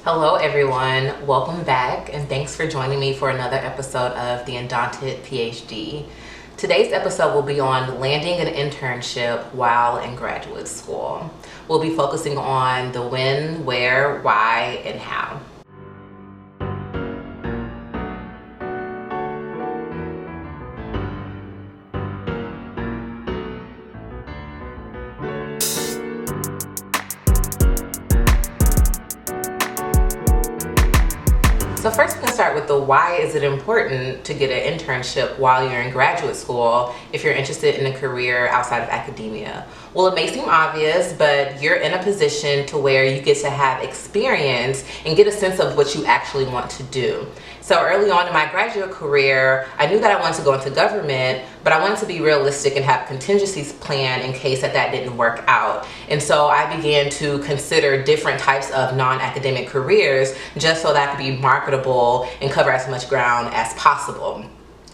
Hello everyone, welcome back and thanks for joining me for another episode of the Undaunted PhD. Today's episode will be on landing an internship while in graduate school. We'll be focusing on the when, where, why, and how. So first we can start with the why is it important to get an internship while you're in graduate school if you're interested in a career outside of academia. Well, it may seem obvious, but you're in a position to where you get to have experience and get a sense of what you actually want to do. So early on in my graduate career, I knew that I wanted to go into government, but I wanted to be realistic and have contingencies planned in case that didn't work out. And so I began to consider different types of non-academic careers just so that I could be marketable and cover as much ground as possible.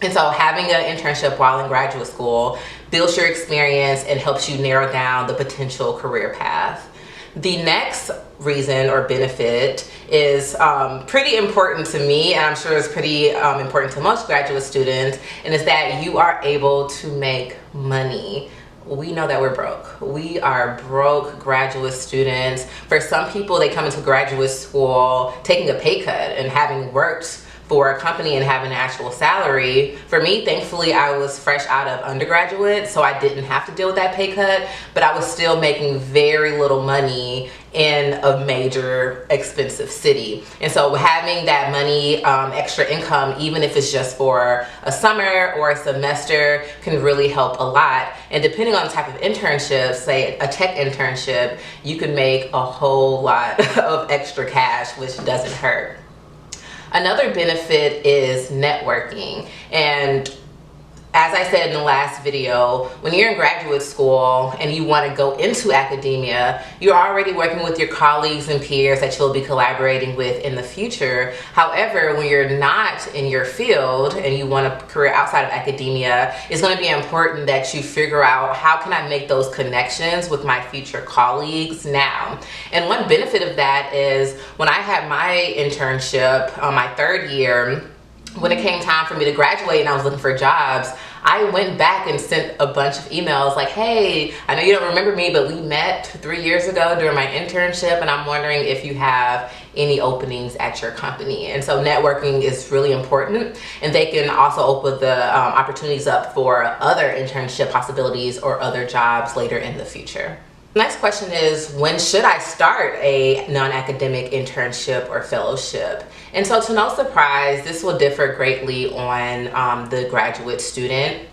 And so having an internship while in graduate school builds your experience and helps you narrow down the potential career path. The next reason or benefit is pretty important to me, and I'm sure it's pretty important to most graduate students, and is that you are able to make money. We know that we're broke. We are broke graduate students. For some people, they come into graduate school taking a pay cut and having worked for a company and having an actual salary. For me, thankfully, I was fresh out of undergraduate, so I didn't have to deal with that pay cut, but I was still making very little money in a major expensive city. And so having that money, extra income, even if it's just for a summer or a semester, can really help a lot. And depending on the type of internship, say a tech internship, you can make a whole lot of extra cash, which doesn't hurt. Another benefit is networking. And as I said in the last video, when you're in graduate school and you want to go into academia, you're already working with your colleagues and peers that you'll be collaborating with in the future. However, when you're not in your field and you want a career outside of academia, it's going to be important that you figure out how can I make those connections with my future colleagues now. And one benefit of that is when I had my internship my third year, when it came time for me to graduate and I was looking for jobs, I went back and sent a bunch of emails like, hey, I know you don't remember me, but we met 3 years ago during my internship and I'm wondering if you have any openings at your company. And so networking is really important, and they can also open the opportunities up for other internship possibilities or other jobs later in the future. The next question is, when should I start a non-academic internship or fellowship? And so to no surprise, this will differ greatly on the graduate student.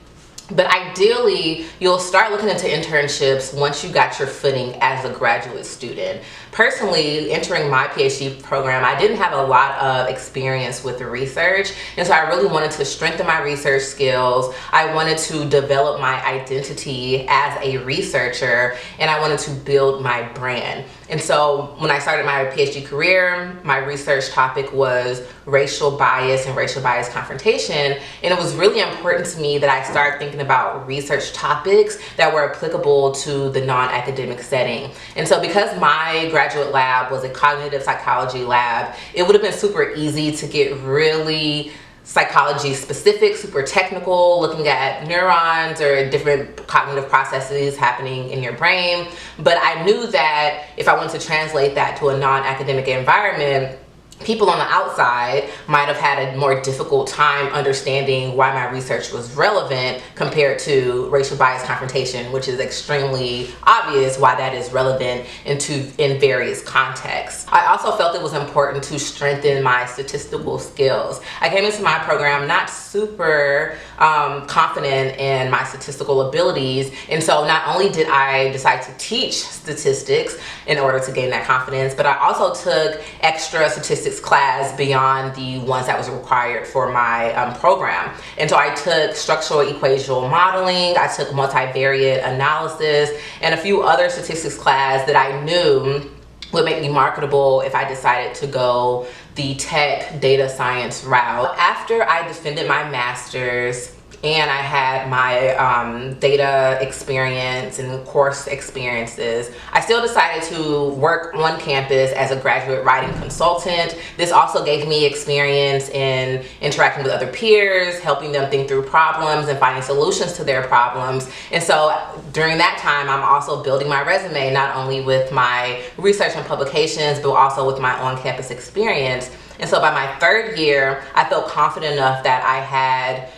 But ideally, you'll start looking into internships once you got your footing as a graduate student. Personally, entering my PhD program, I didn't have a lot of experience with research, and so I really wanted to strengthen my research skills. I wanted to develop my identity as a researcher, and I wanted to build my brand. And so when I started my PhD career, my research topic was racial bias and racial bias confrontation, and it was really important to me that I started thinking about research topics that were applicable to the non-academic setting. And so because my graduate lab was a cognitive psychology lab, it would have been super easy to get really psychology specific, super technical, looking at neurons or different cognitive processes happening in your brain. But I knew that if I wanted to translate that to a non-academic environment, people on the outside might have had a more difficult time understanding why my research was relevant compared to racial bias confrontation, which is extremely obvious why that is relevant in various contexts. I also felt it was important to strengthen my statistical skills. I came into my program not super confident in my statistical abilities, and so not only did I decide to teach statistics in order to gain that confidence, but I also took extra statistics class beyond the ones that was required for my program. And so I took structural equational modeling, I took multivariate analysis, and a few other statistics class that I knew would make me marketable if I decided to go the tech data science route. After I defended my master's and I had my data experience and course experiences, I still decided to work on campus as a graduate writing consultant. This also gave me experience in interacting with other peers, helping them think through problems and finding solutions to their problems. And so during that time, I'm also building my resume, not only with my research and publications, but also with my on-campus experience. And so by my third year, I felt confident enough that I had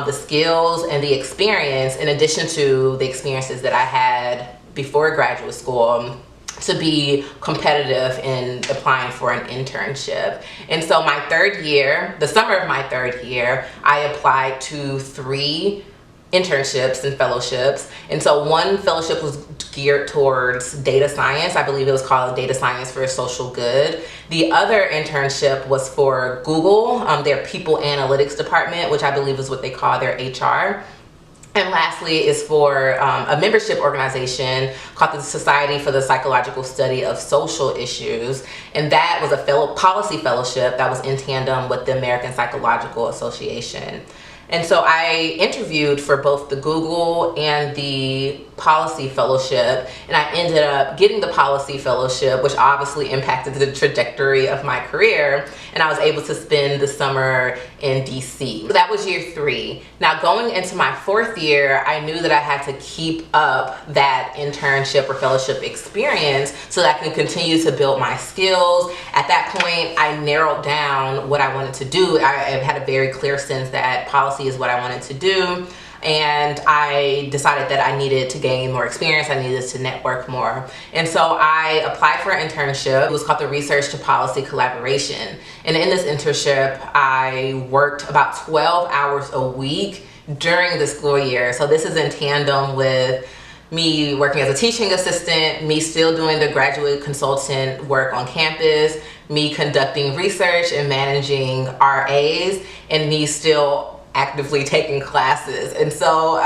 the skills and the experience, in addition to the experiences that I had before graduate school, to be competitive in applying for an internship. And so my third year, the summer of my third year, I applied to 3 internships and fellowships. And so one fellowship was geared towards data science. I believe it was called Data Science for Social Good. The other internship was for Google, their People Analytics Department, which I believe is what they call their HR. And lastly is for a membership organization called the Society for the Psychological Study of Social Issues. And that was a policy fellowship that was in tandem with the American Psychological Association. And so I interviewed for both the Google and the policy fellowship, and I ended up getting the policy fellowship, which obviously impacted the trajectory of my career, and I was able to spend the summer in DC. So that was year 3. Now going into my 4th year, I knew that I had to keep up that internship or fellowship experience so that I can continue to build my skills. At that point, I narrowed down what I wanted to do. I had a very clear sense that policy is what I wanted to do. And I decided that I needed to gain more experience. I needed to network more. And so I applied for an internship. It was called the Research to Policy Collaboration. And in this internship, I worked about 12 hours a week during the school year. So this is in tandem with me working as a teaching assistant, me still doing the graduate consultant work on campus, me conducting research and managing RAs, and me still actively taking classes. And so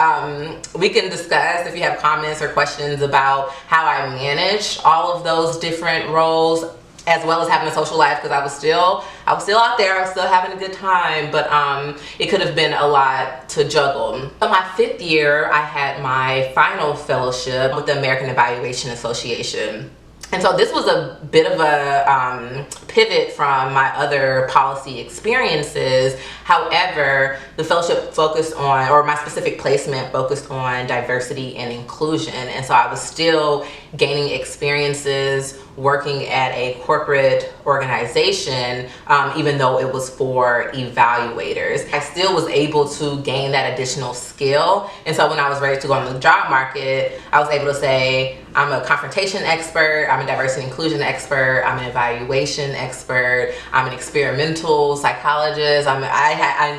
we can discuss if you have comments or questions about how I manage all of those different roles, as well as having a social life, because I was still out there, I was still having a good time, but it could have been a lot to juggle. So my 5th year, I had my final fellowship with the American Evaluation Association. And so this was a bit of a pivot from my other policy experiences. However, the fellowship focused on, or my specific placement focused on, diversity and inclusion. And so I was still gaining experiences working at a corporate organization, even though it was for evaluators. I still was able to gain that additional skill. And so when I was ready to go on the job market, I was able to say, I'm a confrontation expert, I'm a diversity and inclusion expert, I'm an evaluation expert, I'm an experimental psychologist, I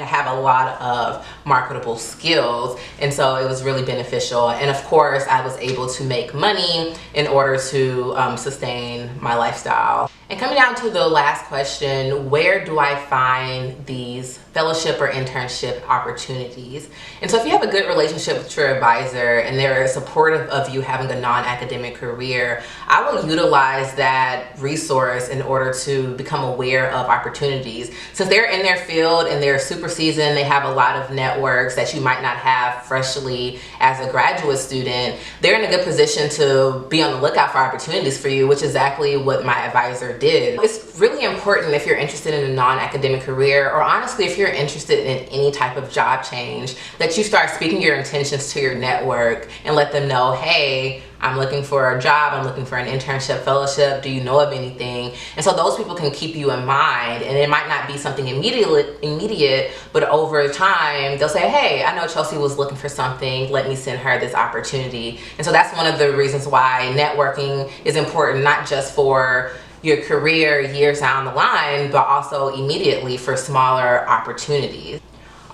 have a lot of marketable skills. And so it was really beneficial. And of course, I was able to make money in order to sustain my lifestyle. And coming down to the last question, where do I find these fellowship or internship opportunities? And so if you have a good relationship with your advisor and they're supportive of you having a non-academic career, I will utilize that resource in order to become aware of opportunities. Since they're in their field and they're super seasoned, they have a lot of networks that you might not have freshly as a graduate student, they're in a good position to be on the lookout for opportunities for you, which is exactly what my advisor did. It's really important if you're interested in a non-academic career, or honestly if you're interested in any type of job change, that you start speaking your intentions to your network and let them know, hey, I'm looking for a job, I'm looking for an internship, fellowship, do you know of anything? And so those people can keep you in mind, and it might not be something immediate, but over time they'll say, hey, I know Chelsea was looking for something, let me send her this opportunity. And so that's one of the reasons why networking is important, not just for your career years down the line, but also immediately for smaller opportunities.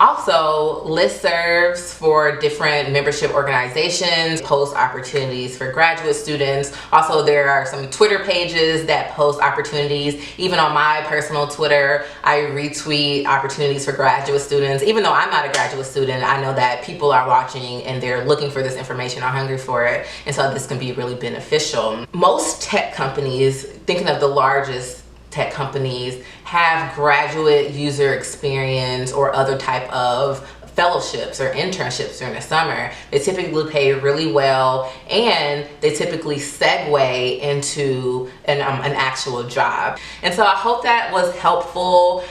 Also, listservs for different membership organizations post opportunities for graduate students. Also, there are some Twitter pages that post opportunities. Even on my personal Twitter, I retweet opportunities for graduate students. Even though I'm not a graduate student, I know that people are watching and they're looking for this information, are hungry for it, and so this can be really beneficial. Most tech companies, thinking of the largest tech companies, have graduate user experience or other type of fellowships or internships during the summer, they typically pay really well, and they typically segue into an actual job. And so I hope that was helpful.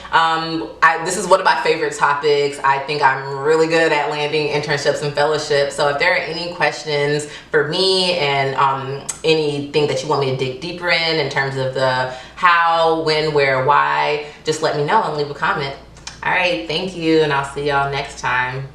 This is one of my favorite topics. I think I'm really good at landing internships and fellowships. So if there are any questions for me and anything that you want me to dig deeper in terms of the how, when, where, why, just let me know and leave a comment. All right, thank you, and I'll see y'all next time.